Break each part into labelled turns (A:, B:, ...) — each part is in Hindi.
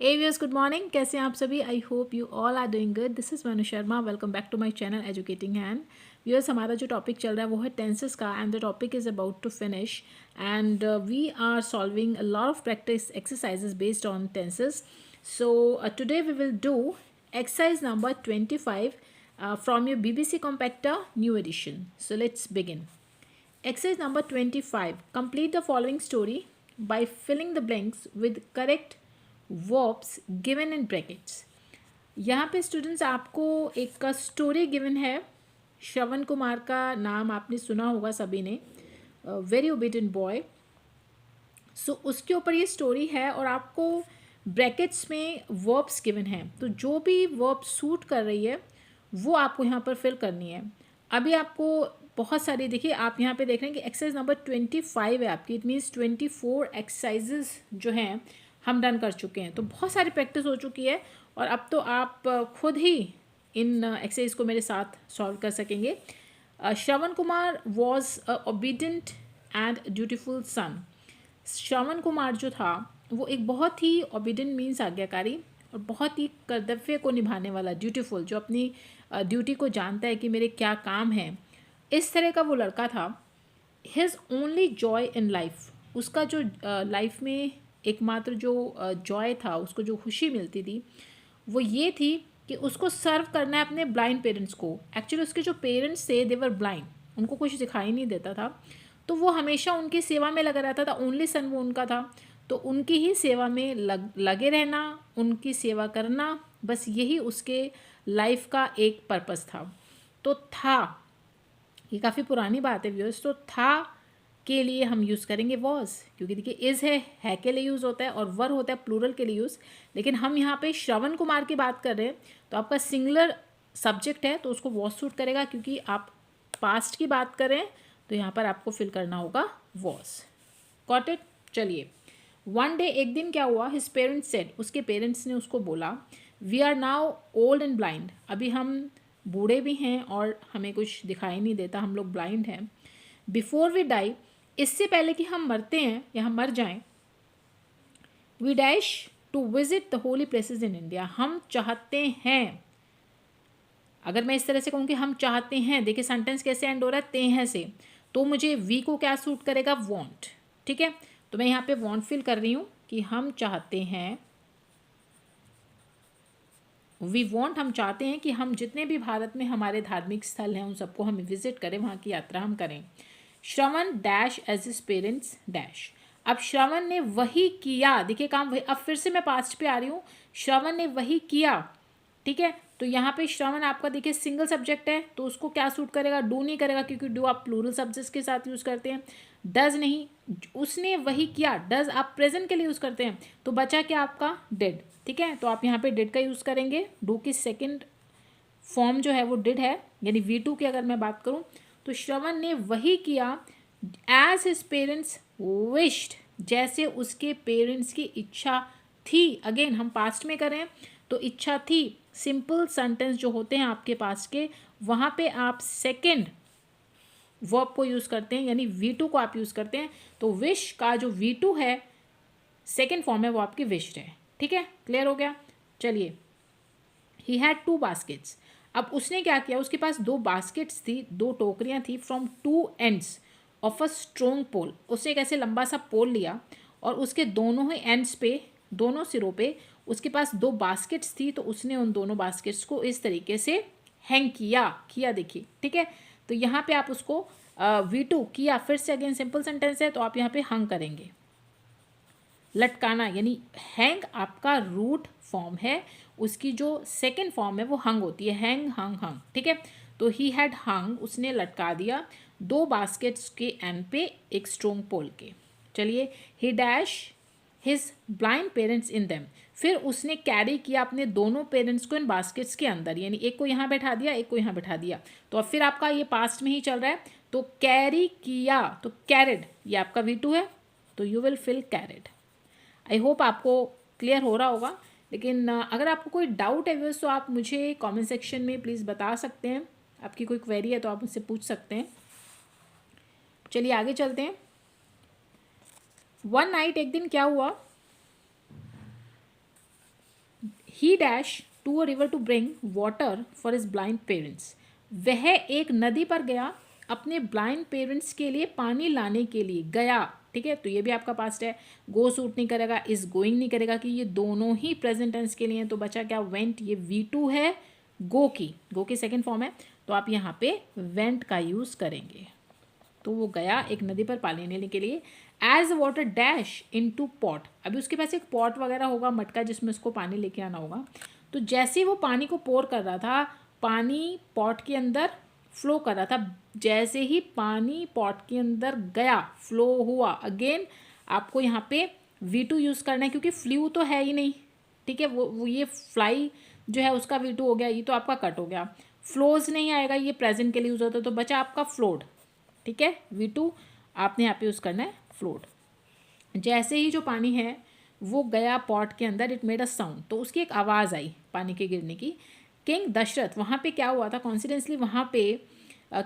A: एवियर्स गुड मॉर्निंग, कैसे हैं आप सभी। I hope you all are doing good. This is Manu Sharma, welcome back to my channel educating hand. Viewers, हमारा जो टॉपिक चल रहा है वो है टेंसेस का, and the topic is about to finish, and we are solving a lot of practice exercises based on tenses. So today we will do exercise number 25 from your BBC Compactor new edition. So let's begin. Exercise number 25. Complete the following story by filling the blanks with correct verbs given in brackets. यहाँ पे स्टूडेंट्स आपको एक स्टोरी गिवन है. श्रवण कुमार का नाम आपने सुना होगा सभी ने, वेरी ओबीडिएंट बॉय. सो उसके ऊपर ये स्टोरी है और आपको ब्रैकेट्स में वर्ब्स गिवन हैं. तो जो भी वर्ब सूट कर रही है वो आपको यहाँ पर फिल करनी है. अभी आपको बहुत सारी, देखिए आप यहाँ पे देख रहे हैं कि एक्सरसाइज नंबर 25 है आपकी. इट मीन्स 24 एक्सरसाइजेज जो हैं हम डन कर चुके हैं. तो बहुत सारी प्रैक्टिस हो चुकी है और अब तो आप खुद ही इन एक्सरसाइज को मेरे साथ सॉल्व कर सकेंगे. Shravan Kumar was a obedient and dutiful son. Shravan Kumar जो था वो एक बहुत ही ओबीडिएंट मीन्स आज्ञाकारी और बहुत ही कर्तव्य को निभाने वाला, ड्यूटीफुल, जो अपनी ड्यूटी को जानता है कि मेरे क्या काम है, इस तरह का वो लड़का था. His only joy in life, उसका जो लाइफ में एकमात्र जो जॉय था, उसको जो खुशी मिलती थी वो ये थी कि उसको सर्व करना है अपने ब्लाइंड पेरेंट्स को. एक्चुअली उसके जो पेरेंट्स थे दे वर ब्लाइंड, उनको कुछ दिखाई नहीं देता था, तो वो हमेशा उनकी सेवा में लगा रहता था. ओनली सन वो उनका था, तो उनकी ही सेवा में लगे रहना, उनकी सेवा करना, बस यही उसके लाइफ का एक पर्पस था. तो था, ये काफ़ी पुरानी बात है व्यूअर्स. तो था के लिए हम यूज़ करेंगे वॉज, क्योंकि देखिए इज़ है के लिए यूज़ होता है और वर होता है प्लूरल के लिए यूज़. लेकिन हम यहाँ पे श्रवण कुमार की बात कर रहे हैं तो आपका सिंगुलर सब्जेक्ट है तो उसको वॉज सूट करेगा. क्योंकि आप पास्ट की बात करें तो यहाँ पर आपको फिल करना होगा वॉज. Got it. चलिए, वन डे, एक दिन क्या हुआ, हिज पेरेंट्स सेड, उसके पेरेंट्स ने उसको बोला, we are now old and blind, अभी हम बूढ़े भी हैं और हमें कुछ दिखाई नहीं देता, हम लोग ब्लाइंड हैं. बिफोर वी डाई, इससे पहले कि हम मरते हैं या हम मर जाएं, we dash to visit the holy places in India, हम चाहते हैं. अगर मैं इस तरह से कहूँ कि हम चाहते हैं, देखिए सेंटेंस कैसे एंड हो रहा है, ते हैं से, तो मुझे वी को क्या सूट करेगा, वॉन्ट. ठीक है, तो मैं यहाँ पे वॉन्ट फिल कर रही हूँ कि हम चाहते हैं, वी वॉन्ट, हम चाहते हैं कि हम जितने भी भारत में हमारे धार्मिक स्थल हैं उन सबको हम विजिट करें, वहाँ की यात्रा हम करें. Shravan dash as his parents dash. अब श्रवण ने वही किया, देखिए काम वही. अब फिर से मैं पास्ट पे आ रही हूँ, श्रवण ने वही किया. ठीक है, तो यहाँ पे श्रवण आपका देखिए सिंगल सब्जेक्ट है तो उसको क्या सूट करेगा, डू नहीं करेगा, क्योंकि डू आप प्लूरल सब्जेक्ट्स के साथ यूज़ करते हैं. डज नहीं, उसने वही किया, डज आप प्रेजेंट के लिए यूज़ करते हैं, तो बचा क्या आपका, डिड. ठीक है, तो आप यहाँ पे डिड का यूज़ करेंगे. डू की सेकेंड फॉर्म जो है वो डिड है, यानी V2 की अगर मैं बात करूँ तो श्रवण ने वही किया एज हिज पेरेंट्स विश्ड, जैसे उसके पेरेंट्स की इच्छा थी. अगेन हम पास्ट में करें तो इच्छा थी. सिंपल सेंटेंस जो होते हैं आपके पास के, वहाँ पे आप सेकेंड वर्ब को यूज़ करते हैं, यानी V2 को आप यूज़ करते हैं. तो विश का जो V2 है, सेकेंड फॉर्म है, वो आपकी विश्ड है. ठीक है, क्लियर हो गया. चलिए, ही हैड 2 बास्केट्स. अब उसने क्या किया, उसके पास 2 बास्केट्स थी, 2 टोकरियां थी, from 2 ends of a strong pole. उसने एक ऐसे लंबा सा पोल लिया और उसके दोनों ही एंड्स पे, दोनों सिरों पे उसके पास 2 बास्केट्स थी. तो उसने उन दोनों बास्केट्स को इस तरीके से हैंग किया देखिए. ठीक है, तो यहाँ पे आप उसको V2 किया, फिर से अगेन सिंपल सेंटेंस है तो आप यहाँ पे हंग करेंगे. लटकाना यानी हैंग आपका रूट फॉर्म है, उसकी जो सेकेंड फॉर्म है वो हंग होती है, हैंग हंग हंग. ठीक है, तो ही हैड हंग, उसने लटका दिया 2 बास्केट्स के एंड पे एक स्ट्रोंग पोल के. चलिए, ही dash his blind parents in them, फिर उसने कैरी किया अपने दोनों पेरेंट्स को इन बास्केट्स के अंदर, यानी एक को यहाँ बैठा दिया, एक को यहाँ बैठा दिया. तो अब फिर आपका ये पास्ट में ही चल रहा है, तो कैरी किया, तो कैरिड, ये आपका V2 है, तो you will fill carried. I hope आपको क्लियर हो रहा होगा. लेकिन अगर आपको कोई डाउट है व्यूअर्स तो आप मुझे कमेंट सेक्शन में प्लीज़ बता सकते हैं. आपकी कोई क्वेरी है तो आप मुझसे पूछ सकते हैं. चलिए आगे चलते हैं. वन नाइट, एक दिन क्या हुआ, he dash to a river to bring water for his blind parents. वह एक नदी पर गया अपने ब्लाइंड पेरेंट्स के लिए पानी लाने के लिए गया। ठीक है, तो ये भी आपका पास्ट है। गो सूट नहीं करेगा, इज गोइंग नहीं करेगा, कि ये दोनों ही प्रेजेंट टेंस के लिए हैं। तो बचा क्या, वेंट। ये V2 है गो की सेकेंड फॉर्म है, तो आप यहाँ पे वेंट का यूज़ करेंगे। तो वो गया एक नदी पर पानी लेने के लिए। As water dash in to pot, अभी उसके पास एक पॉट वगैरह होगा, मटका, जिसमें उसको पानी लेके आना होगा। तो जैसे ही वो पानी को पोर कर रहा था, पानी पॉट के अंदर फ्लो कर रहा था। जैसे ही पानी पॉट के अंदर गया, फ्लो हुआ। अगेन आपको यहाँ पे V2 यूज़ करना है, क्योंकि फ्लू तो है ही नहीं। ठीक है, वो ये फ्लाई जो है उसका V2 हो गया, ये तो आपका कट हो गया। फ्लोज नहीं आएगा, ये प्रेजेंट के लिए यूज़ होता है, तो बचा आपका फ्लोड। ठीक है, V2 आपने यहाँ पे यूज़ करना है फ्लोड। जैसे ही जो पानी है वो गया पॉट के अंदर, इट मेड अ साउंड, तो उसकी एक आवाज़ आई पानी के गिरने की। किंग दशरथ, वहाँ पे क्या हुआ था, कॉन्सिडेंसली वहाँ पे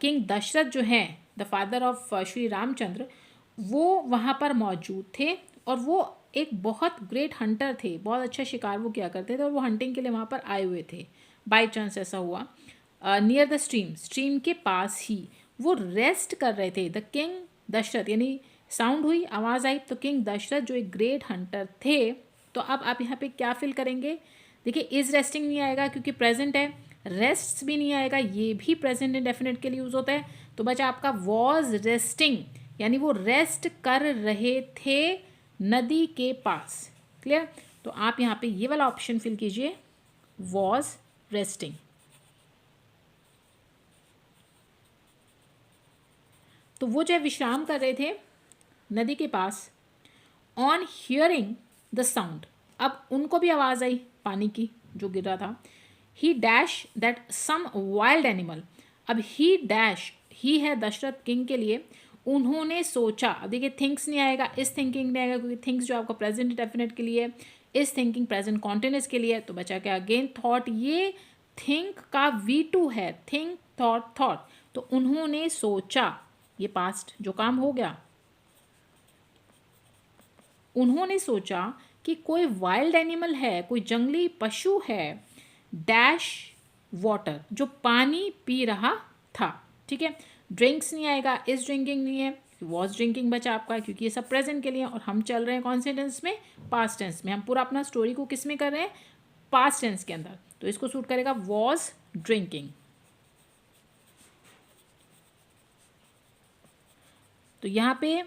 A: किंग दशरथ जो हैं, the father of Shri Ramchandra, वो वहाँ पर मौजूद थे। और वो एक बहुत ग्रेट हंटर थे, बहुत अच्छा शिकार वो किया करते थे, और वो हंटिंग के लिए वहाँ पर आए हुए थे। बाई चांस ऐसा हुआ। नियर द स्ट्रीम के पास ही वो रेस्ट कर रहे थे। द किंग दशरथ, यानी साउंड हुई, आवाज़ आई, तो किंग दशरथ जो एक ग्रेट हंटर थे। तो अब आप यहाँ पे क्या फिल करेंगे, देखिए इज़ रेस्टिंग नहीं आएगा क्योंकि प्रेजेंट है, रेस्ट भी नहीं आएगा, ये भी प्रेजेंट इंडेफिनिट के लिए यूज़ होता है। तो बचा आपका वॉज रेस्टिंग, यानी वो रेस्ट कर रहे थे नदी के पास। क्लियर, तो आप यहाँ पे ये वाला ऑप्शन फिल कीजिए, वॉज रेस्टिंग। तो वो जो विश्राम कर रहे थे नदी के पास। ऑन हियरिंग द साउंड, अब उनको भी आवाज़ आई पानी की जो गिर रहा था। He dash that some wild animal, अब ही डैश, ही है दशरथ किंग के लिए। उन्होंने सोचा, अब देखिए थिंक्स नहीं आएगा, इस थिंकिंग नहीं आएगा, क्योंकि थिंक्स जो आपका प्रेजेंट डेफिनेट के लिए, इस थिंकिंग प्रेजेंट कॉन्टिन्यूस के लिए। तो बचा क्या, अगेन थॉट, ये थिंक का V2 है, थिंक थॉट। तो उन्होंने सोचा, ये पास्ट जो काम हो गया। उन्होंने सोचा कि कोई वाइल्ड एनिमल है, कोई जंगली पशु है, डैश वाटर, जो पानी पी रहा था। ठीक है, ड्रिंक्स नहीं आएगा, इज ड्रिंकिंग नहीं है, वॉज ड्रिंकिंग बचा आपका, क्योंकि ये सब प्रेजेंट के लिए। और हम चल रहे हैं कौन से टेंस में, पास्ट टेंस में। हम पूरा अपना स्टोरी को किस में कर रहे हैं, पास्ट टेंस के अंदर, तो इसको सूट करेगा वॉज ड्रिंकिंग। तो यहाँ पे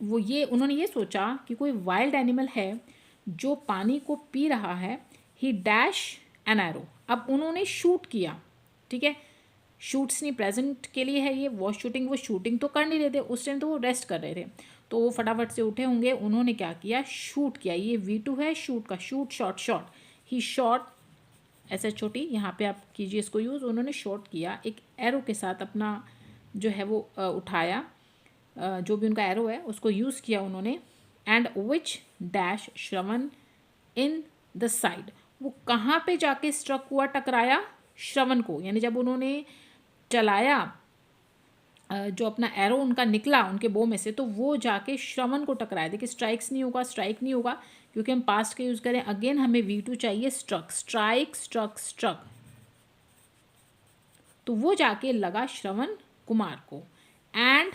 A: वो ये उन्होंने ये सोचा कि कोई वाइल्ड एनिमल है जो पानी को पी रहा है। ही डैश एन एरो, अब उन्होंने शूट किया। ठीक है, शूट्स नहीं, प्रेजेंट के लिए है ये, वॉज शूटिंग, वो शूटिंग तो कर नहीं रहे थे उस टाइम, तो वो रेस्ट कर रहे थे। तो वो फटाफट से उठे होंगे, उन्होंने क्या किया, शूट किया। ये V2 है शूट का, शूट शॉट। ही शॉट, ऐसा छोटी, यहाँ पे आप कीजिए इसको यूज़। उन्होंने शॉट किया, एक एरो के साथ अपना जो है वो उठाया, जो भी उनका एरो है उसको यूज़ किया उन्होंने। And which dash Shravan in the side, वो कहाँ पे जाके स्ट्रक हुआ, टकराया श्रवण को, यानी जब उन्होंने चलाया जो अपना एरो उनका निकला उनके बो में से, तो वो जाके श्रवण को टकराया। देखिए स्ट्राइक नहीं होगा क्योंकि हम पास्ट के यूज़ करें। अगेन हमें V2 चाहिए, स्ट्रक, स्ट्रक। तो वो जाके लगा श्रवण कुमार को। एंड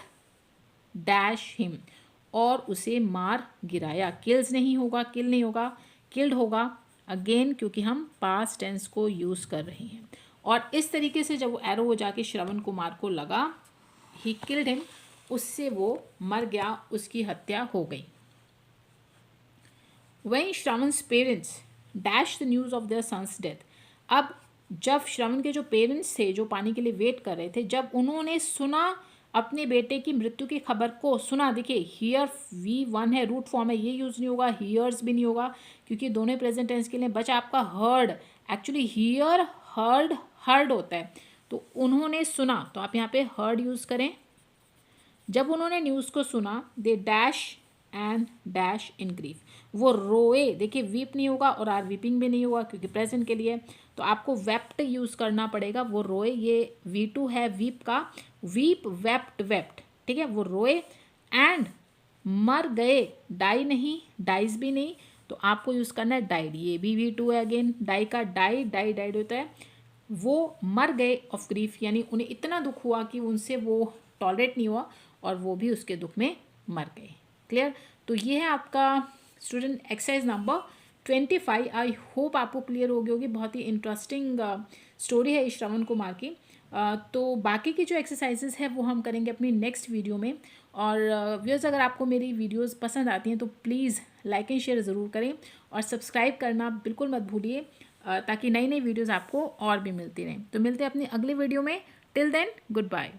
A: डैश हिम, और उसे मार गिराया। किल्स नहीं होगा, किल नहीं होगा, किल्ड होगा। अगेन क्योंकि हम पास्ट टेंस को यूज़ कर रहे हैं। और इस तरीके से जब वो एरो वो जाके श्रवण कुमार को लगा, ही किल्ड हिम, उससे वो मर गया, उसकी हत्या हो गई। When Shravan's parents dash the news of their son's death, अब जब श्रवण के जो पेरेंट्स थे जो पानी के लिए वेट कर रहे थे, जब उन्होंने सुना अपने बेटे की मृत्यु की खबर को सुना, देखिए हियर V1 है, रूट फॉर्म है, ये यूज़ नहीं होगा, हियर्स भी नहीं होगा क्योंकि दोनों प्रेजेंट टेंस के लिए। बचा आपका हर्ड, एक्चुअली हियर हर्ड होता है, तो उन्होंने सुना, तो आप यहाँ पे हर्ड यूज़ करें। जब उन्होंने न्यूज़ को सुना, they dash and dash in grief, वो रोए। देखिए वीप नहीं होगा और आर वीपिंग भी नहीं होगा क्योंकि प्रेजेंट के लिए, तो आपको वेप्ट यूज़ करना पड़ेगा। वो रोए, ये V2 है वीप का, वीप वेप्ट। ठीक है, वो रोए। एंड मर गए, डाई नहीं, डाइज भी नहीं, तो तो आपको यूज़ करना है डाइड। ये भी V2 है अगेन, डाई का डाइड होता है। वो मर गए ऑफ ग्रीफ, यानी उन्हें इतना दुख हुआ कि उनसे वो टॉलरेट नहीं हुआ और वो भी उसके दुख में मर गए। क्लियर? तो ये है आपका स्टूडेंट एक्सरसाइज नंबर 25। आई होप आपको क्लियर हो गई होगी। बहुत ही इंटरेस्टिंग स्टोरी है श्रवण कुमार की। तो बाकी की जो एक्सरसाइजेस है वो हम करेंगे अपनी नेक्स्ट वीडियो में। और व्यूअर्स, अगर आपको मेरी वीडियोस पसंद आती हैं तो प्लीज़ लाइक एंड शेयर ज़रूर करें और सब्सक्राइब करना बिल्कुल मत भूलिए, ताकि नई नई वीडियोस आपको और भी मिलती रहें। तो मिलते हैं अपनी अगली वीडियो में। Till then, good bye.